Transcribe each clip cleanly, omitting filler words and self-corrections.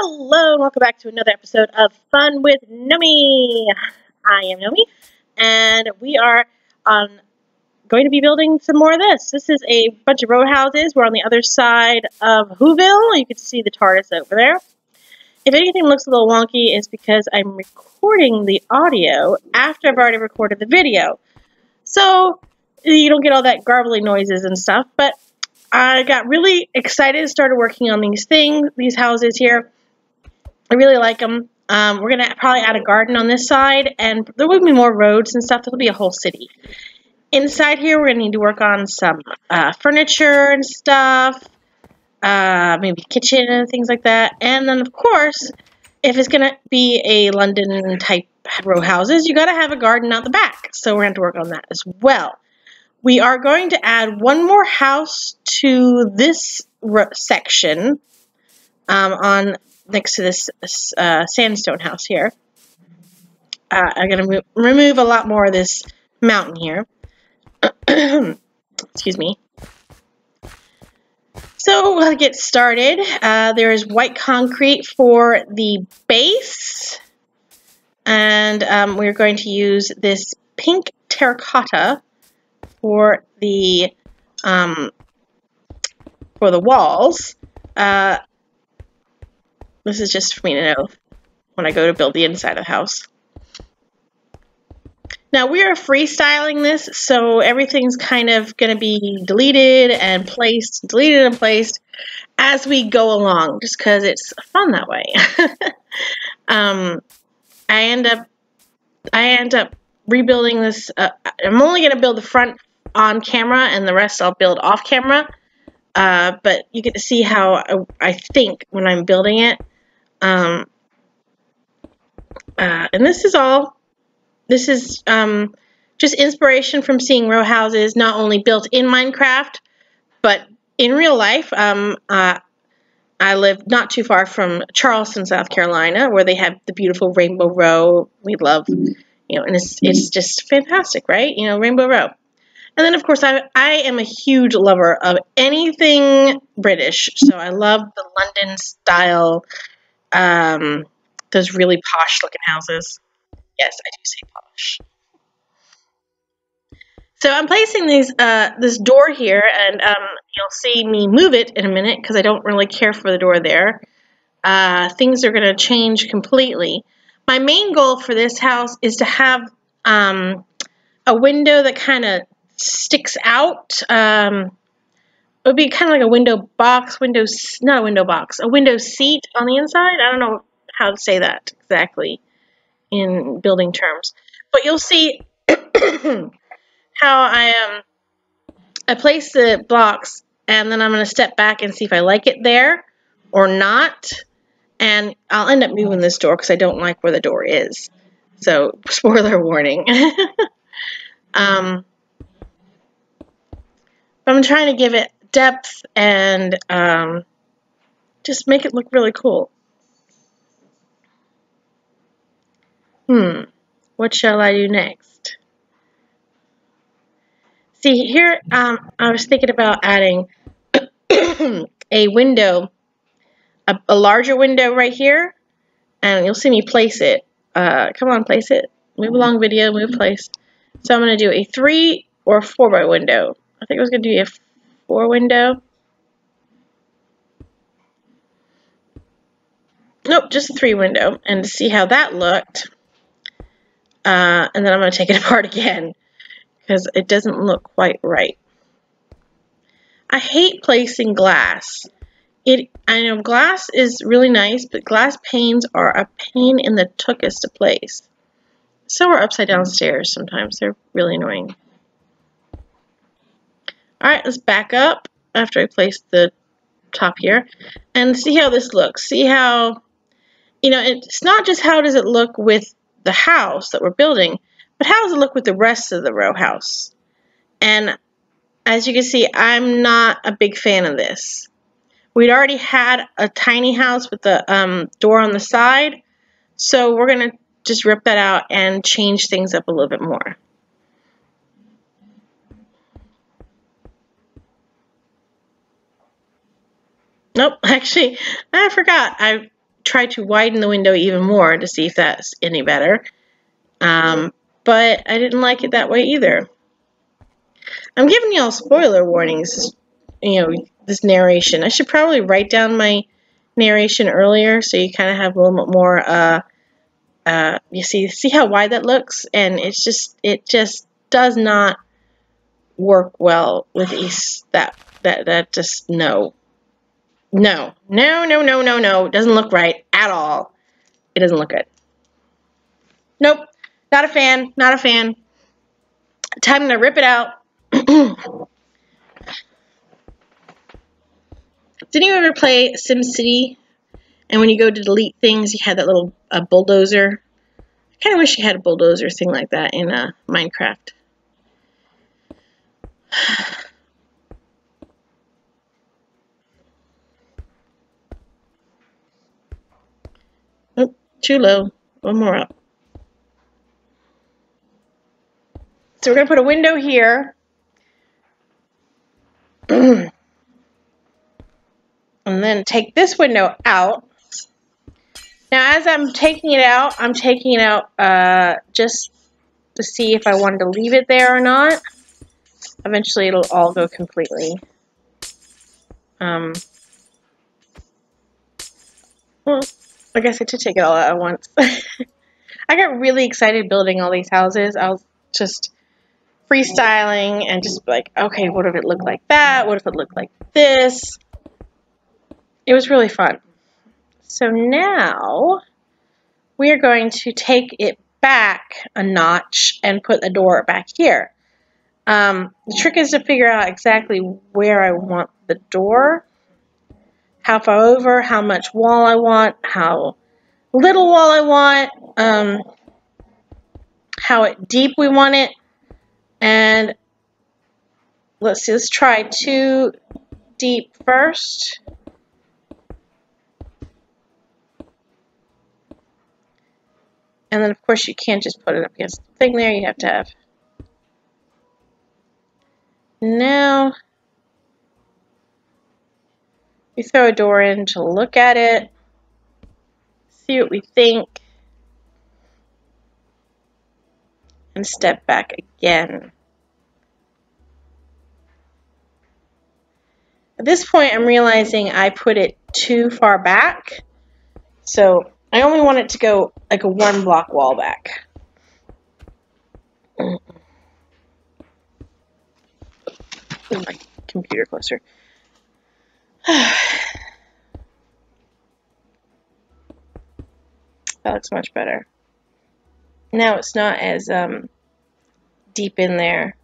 Hello and welcome back to another episode of Fun with Nomi. I am Nomi and we are going to be building some more of this. This is a bunch of row houses. We're on the other side of Whoville. You can see the TARDIS over there. If anything looks a little wonky, it's because I'm recording the audio after I've already recorded the video. So you don't get all that garbly noises and stuff, but I got really excited and started working on these houses here. I really like them. We're going to probably add a garden on this side, and there will be more roads and stuff. There'll be a whole city. Inside here, we're going to need to work on some furniture and stuff, maybe kitchen and things like that. And then, of course, if it's going to be a London-type row houses, you got to have a garden out the back. So we're going to have to work on that as well. We are going to add one more house to this section on next to this sandstone house here. I'm going to remove a lot more of this mountain here. Excuse me. So we'll get started. There is white concrete for the base, and we're going to use this pink terracotta for the walls. This is just for me to know when I go to build the inside of the house. Now we are freestyling this, so everything's kind of going to be deleted and placed as we go along, just because it's fun that way. I end up rebuilding this. I'm only going to build the front on camera, and the rest I'll build off camera. But you get to see how I think when I'm building it. And this is just inspiration from seeing row houses not only built in Minecraft, but in real life. I live not too far from Charleston, South Carolina, where they have the beautiful Rainbow Row. We love, and it's just fantastic, right? Rainbow Row. And then, of course, I am a huge lover of anything British, so I love the London style, those really posh-looking houses. Yes, I do say posh. So I'm placing this door here, and you'll see me move it in a minute because I don't really care for the door there. Things are going to change completely. My main goal for this house is to have a window that kind of sticks out. It would be kind of like a window seat on the inside. I don't know how to say that exactly in building terms, but you'll see how I place the blocks, and then I'm going to step back and see if I like it there or not, and I'll end up moving this door because I don't like where the door is. So, spoiler warning. I'm trying to give it depth and just make it look really cool. What shall I do next? See, here I was thinking about adding a window, a larger window right here, and you'll see me place it. Come on, place it. Move along, video, move place. So I'm going to do a 3 or 4 by window. I think I was going to do a 4 window. Nope, just a 3 window. And to see how that looked, and then I'm going to take it apart again because it doesn't look quite right. I hate placing glass. I know glass is really nice, but glass panes are a pain in the tuchus to place. So are upside down stairs sometimes. They're really annoying. Alright, let's back up after I place the top here and see how this looks. See how, it's not just how does it look with the house that we're building, but how does it look with the rest of the row house? And as you can see, I'm not a big fan of this. We'd already had a tiny house with the door on the side, so we're going to just rip that out and change things up a little bit more. Nope, actually, I forgot. I try to widen the window even more to see if that's any better. But I didn't like it that way either. I'm giving y'all spoiler warnings, you know, this narration. I should probably write down my narration earlier so you kind of have a little bit more, you see how wide that looks? And it just does not work well with these, that just, no. No. No, no, no, no, no. It doesn't look right at all. It doesn't look good. Nope. Not a fan. Not a fan. Time to rip it out. Didn't you ever play SimCity? And when you go to delete things, you had that little bulldozer. I kind of wish you had a bulldozer thing like that in Minecraft. Oh, too low. One more up. So we're going to put a window here. And then take this window out. Now, as I'm taking it out just to see if I wanted to leave it there or not. Eventually, it'll all go completely. Well, I guess I should take it all out at once. I got really excited building all these houses. I was just freestyling and just like, okay, what if it looked like that? What if it looked like this? It was really fun. So now we are going to take it back a notch and put the door back here. The trick is to figure out exactly where I want the door, how far over, how much wall I want, how little wall I want, how deep we want it, and let's see, let's try 2 deep first. And then, of course, you can't just put it up against the thing there. You have to have. Now, we throw a door in to look at it, see what we think, and step back again. At this point, I'm realizing I put it too far back. So I only want it to go like a 1 block wall back. Move my computer closer. That looks much better. Now it's not as deep in there.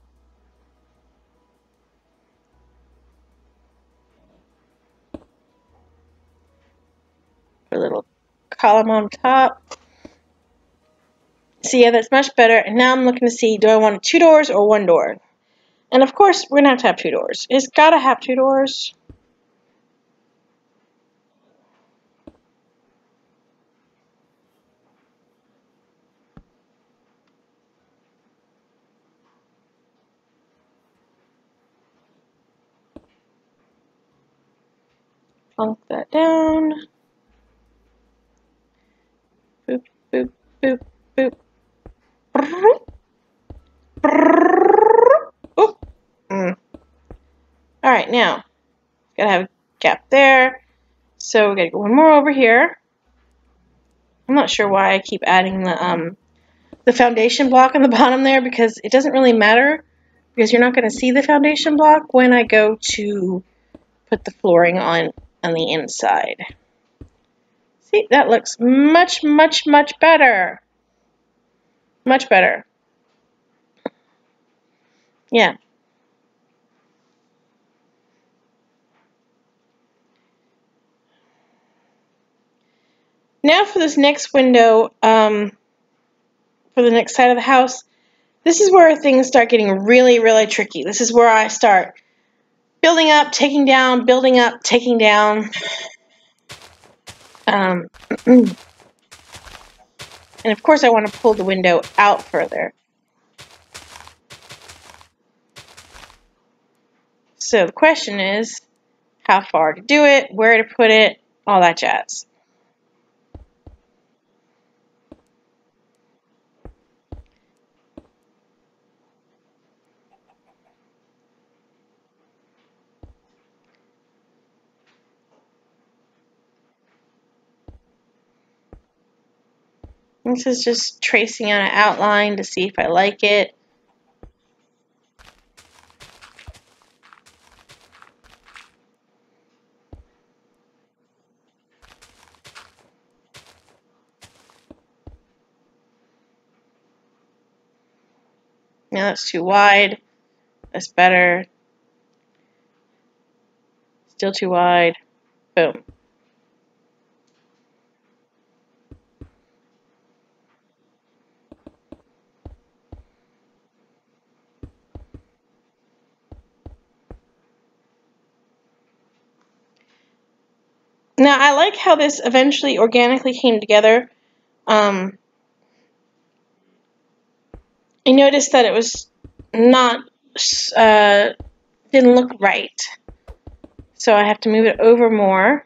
Put a little column on top. So yeah, that's much better. And now I'm looking to see, do I want 2 doors or 1 door? And of course, we're going to have 2 doors. It's got to have 2 doors. Plunk that down. Boop, boop, boop, boop. Oop. Alright, now, gotta have a gap there. So we gotta go 1 more over here. I'm not sure why I keep adding the foundation block on the bottom there, because it doesn't really matter, because you're not going to see the foundation block when I go to put the flooring on the inside. See, that looks much, much, much better. Much better. Yeah. Now for this next window, for the next side of the house, this is where things start getting really, really tricky. This is where I start building up, taking down, building up, taking down. And of course I want to pull the window out further. So the question is, how far to do it, where to put it, all that jazz. This is just tracing out an outline to see if I like it. Now that's too wide. That's better. Still too wide. Boom. Now I like how this eventually organically came together. I noticed that it was not, didn't look right. So I have to move it over more.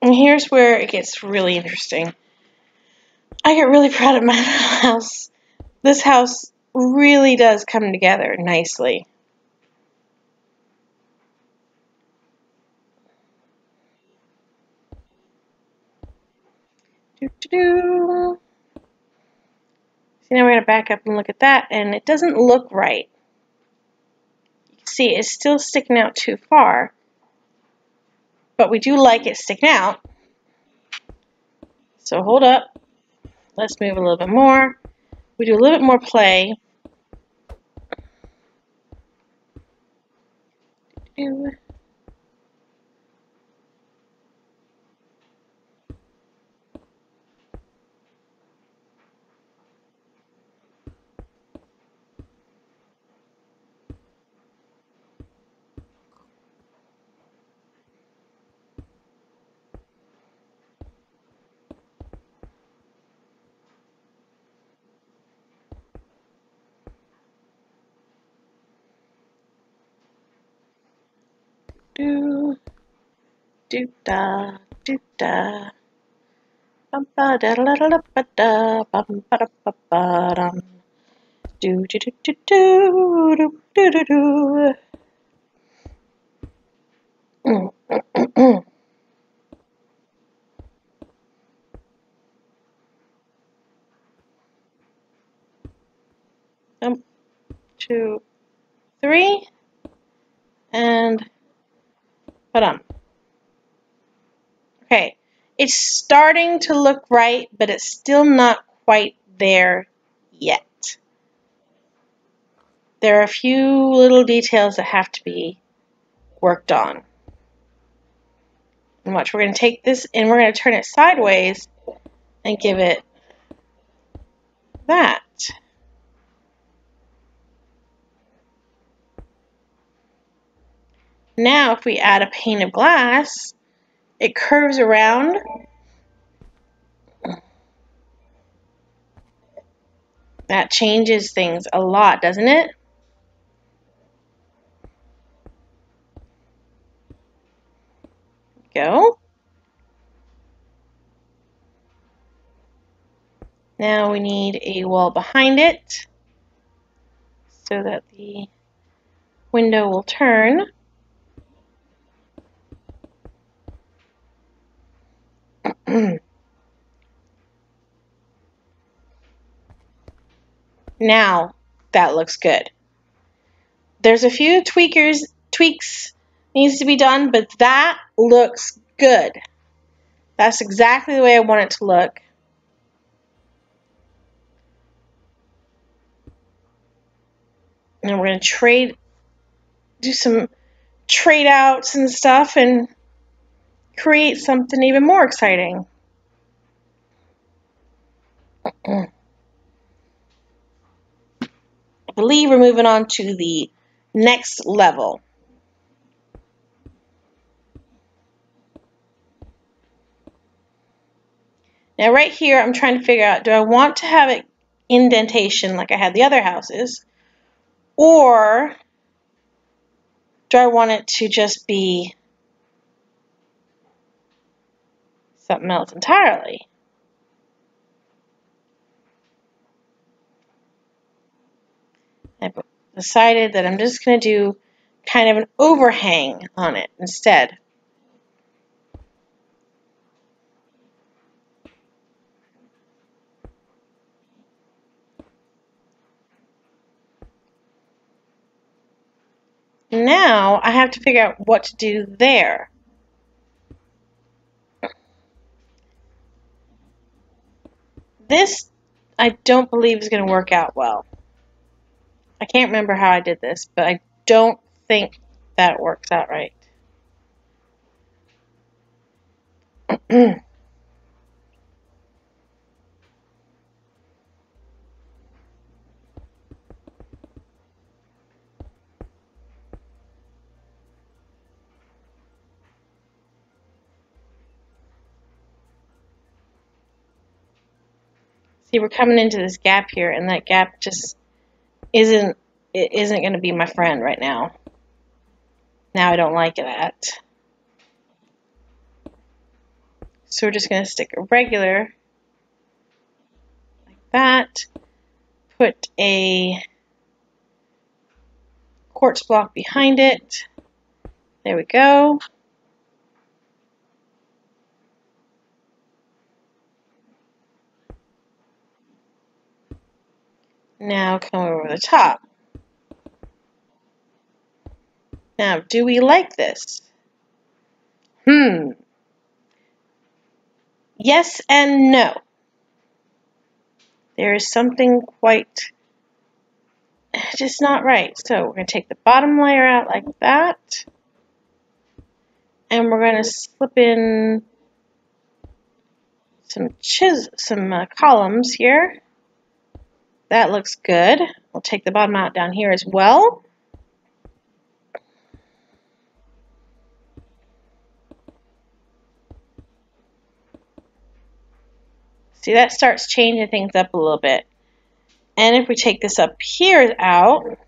And here's where it gets really interesting. I get really proud of my house. This house really does come together nicely. Doo-doo-doo. See, now we're going to back up and look at that, and it doesn't look right. You can see it's still sticking out too far, but we do like it sticking out. So hold up. Let's move a little bit more. We do a little bit more play. Do do da do da. Bum ba da da da da ba da bum ba da ba ba dum. Do do do do do do do do do. One, two, three, and ba-dum. Okay, it's starting to look right, but it's still not quite there yet. There are a few little details that have to be worked on. And watch, we're going to take this and we're going to turn it sideways and give it that. Now, if we add a pane of glass, it curves around. That changes things a lot, doesn't it? Go. Now we need a wall behind it so that the window will turn. Now that looks good. There's a few tweaks needs to be done, but that looks good. That's exactly the way I want it to look. And we're going to do some trade outs and stuff and create something even more exciting. I believe we're moving on to the next level. Now right here, I'm trying to figure out, do I want to have it indentation like I had the other houses, or do I want it to just be something else entirely? I've decided that I'm just going to do kind of an overhang on it instead. Now I have to figure out what to do there. This I don't believe is going to work out well. I can't remember how I did this, but I don't think that works out right. See, we're coming into this gap here, and that gap just isn't going to be my friend right now. Now I don't like that. So we're just going to stick a regular like that. Put a quartz block behind it. There we go. Now come over the top. Now, do we like this? Yes and no. There is something quite just not right. So we're going to take the bottom layer out like that. And we're going to slip in some columns here. That looks good. We'll take the bottom out down here as well. See, that starts changing things up a little bit. And if we take this up here out,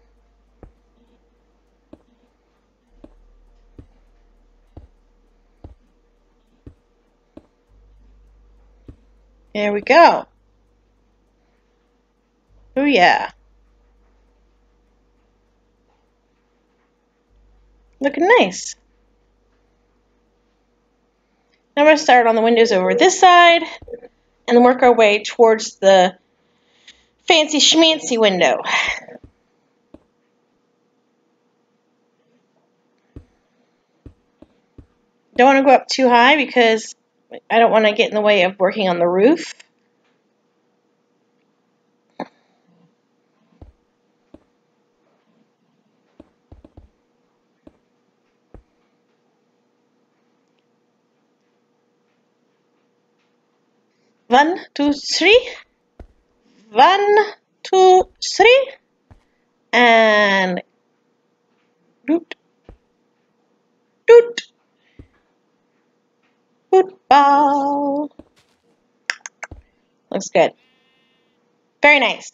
there we go. Oh yeah. Looking nice. Now we're going to start on the windows over this side and then work our way towards the fancy schmancy window. Don't want to go up too high because I don't want to get in the way of working on the roof. One, two, three. 1, 2, 3. And doot, doot, football. Looks good. Very nice.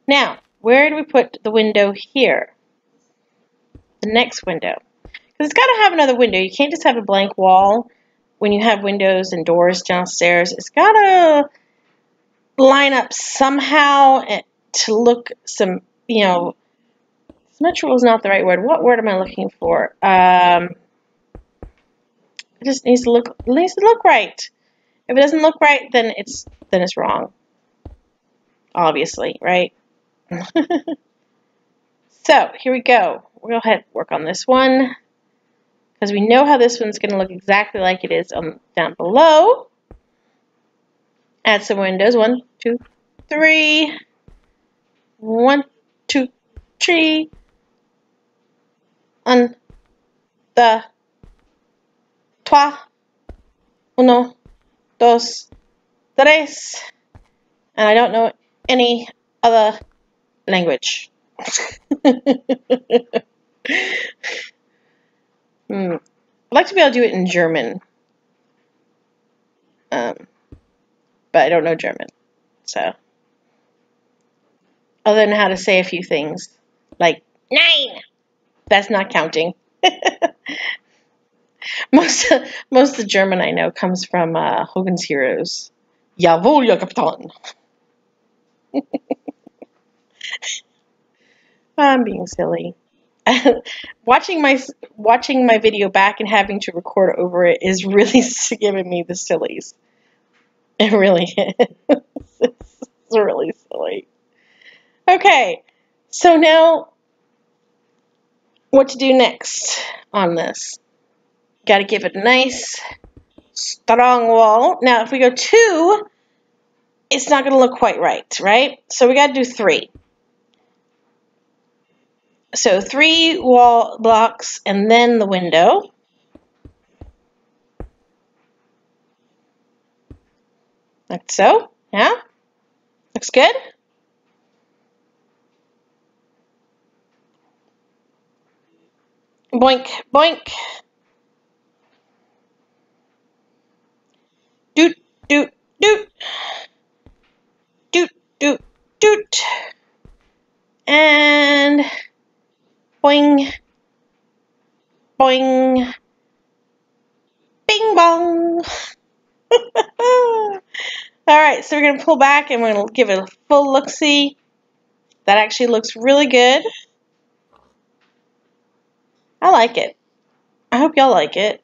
Now, where do we put the window here? The next window. Because it's got to have another window. You can't just have a blank wall when you have windows and doors downstairs. It's got to line up somehow to look some, symmetrical is not the right word. What word am I looking for? It just needs to look right. If it doesn't look right, then it's wrong. Obviously, right? So here we go. We'll go ahead and work on this one because we know how this one's going to look exactly like it is down below. Add some windows. 1, 2, 3. 1, 2, 3. Un, the, trois, uno, dos, tres. And I don't know any other language. I'd like to be able to do it in German. But I don't know German. So, other than how to say a few things, like 9. That's not counting. Most of the German I know comes from Hogan's Heroes. Jawohl, ja, Kapitän. I'm being silly. watching my video back and having to record over it is really giving me the sillies. It really is. It's really silly. Okay, so now what to do next on this? Got to give it a nice strong wall. Now, if we go 2, it's not going to look quite right? So we got to do 3. So 3 wall blocks and then the window. Like so. Yeah? Looks good? Boink, boink. Doot, doot, doot. Doot, doot, doot. And boing, boing. Bing bong. Alright, so we're going to pull back and we're going to give it a full look-see. That actually looks really good. I like it. I hope y'all like it.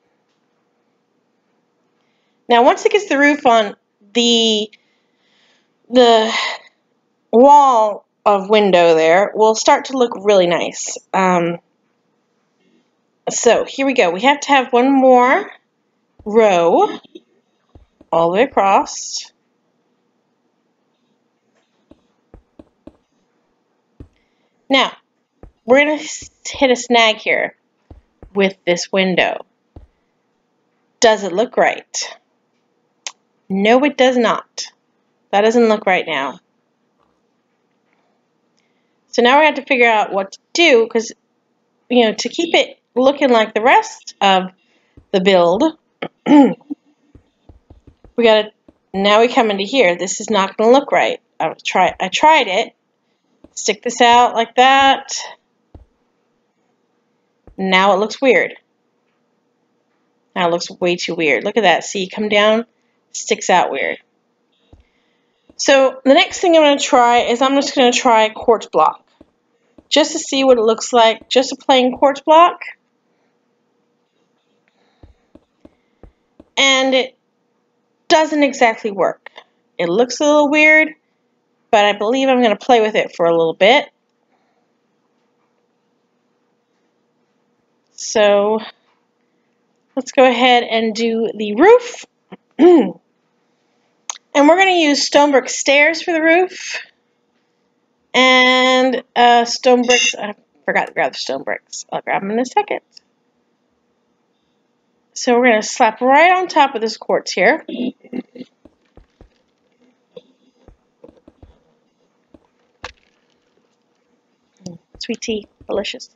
Now, once it gets the roof on, the wall of window there will start to look really nice. So here we go. We have to have one more row all the way across. Now, we're going to hit a snag here with this window. Does it look right? No, it does not. That doesn't look right now. So now we have to figure out what to do because, you know, to keep it looking like the rest of the build, we gotta, now we come into here. This is not going to look right. I tried it. Stick this out like that. Now it looks weird. Now it looks way too weird. Look at that. See, come down, sticks out weird. So the next thing I'm going to try is I'm just going to try quartz block. Just to see what it looks like. Just a plain quartz block. And it doesn't exactly work. It looks a little weird, but I believe I'm going to play with it for a little bit. So let's go ahead and do the roof. And we're going to use stone brick stairs for the roof. And stone bricks. I forgot to grab the stone bricks. I'll grab them in a second. So we're going to slap right on top of this quartz here. Sweet tea. Delicious.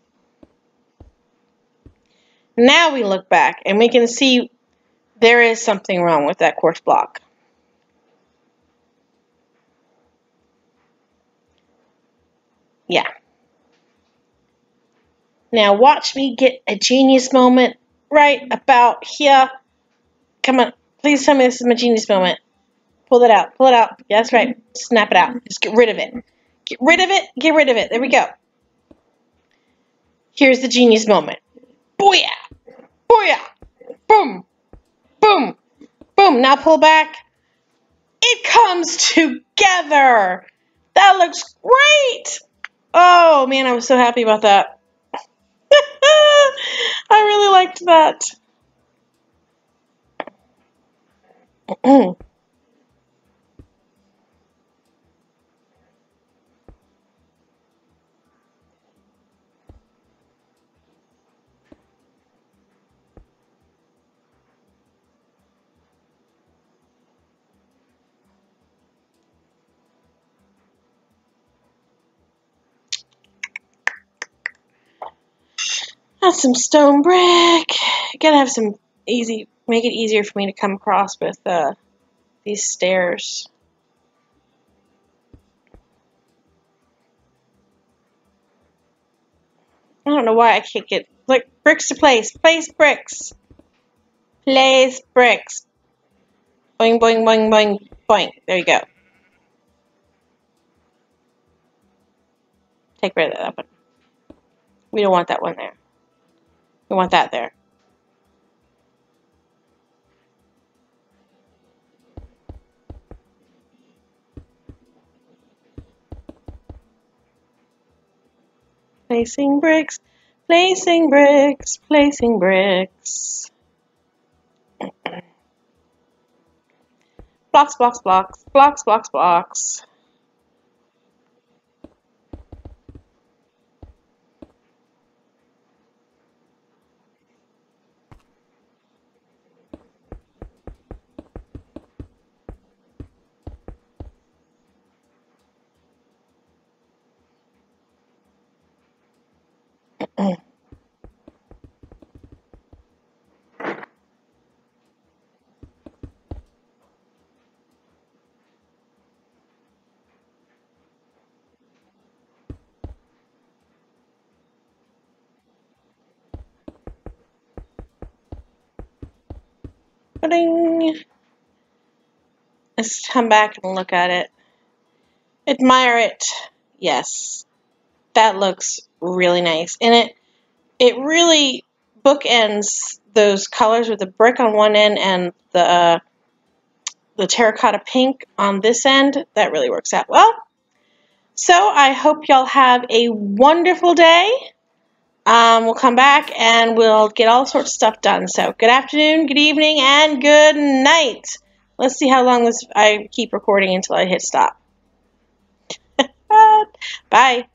Now we look back and we can see there is something wrong with that quartz block. Yeah. Now watch me get a genius moment right about here. Come on. Please tell me this is my genius moment. Pull it out. Pull it out. Yeah, that's right. Snap it out. Just get rid of it. Get rid of it. Get rid of it. There we go. Here's the genius moment. Booyah! Booyah! Boom! Boom! Boom! Now pull back. It comes together. That looks great. Oh, man, I was so happy about that. I really liked that. That's some stone brick. Gotta have some make it easier for me to come across with these stairs. I don't know why I can't get, like, bricks to place. Place bricks. Place bricks. Boing, boing, boing, boing, boing. There you go. Take rid of that one. We don't want that one there. We want that there. Placing bricks, placing bricks, placing bricks. Blocks, blocks, blocks, blocks, blocks, blocks. Let's come back and look at it. Admire it. Yes. That looks really nice. And it really bookends those colors with the brick on one end and the terracotta pink on this end. That really works out well. So I hope y'all have a wonderful day. We'll come back and we'll get all sorts of stuff done. So good afternoon, good evening, and good night. Let's see how long I keep recording until I hit stop. Bye.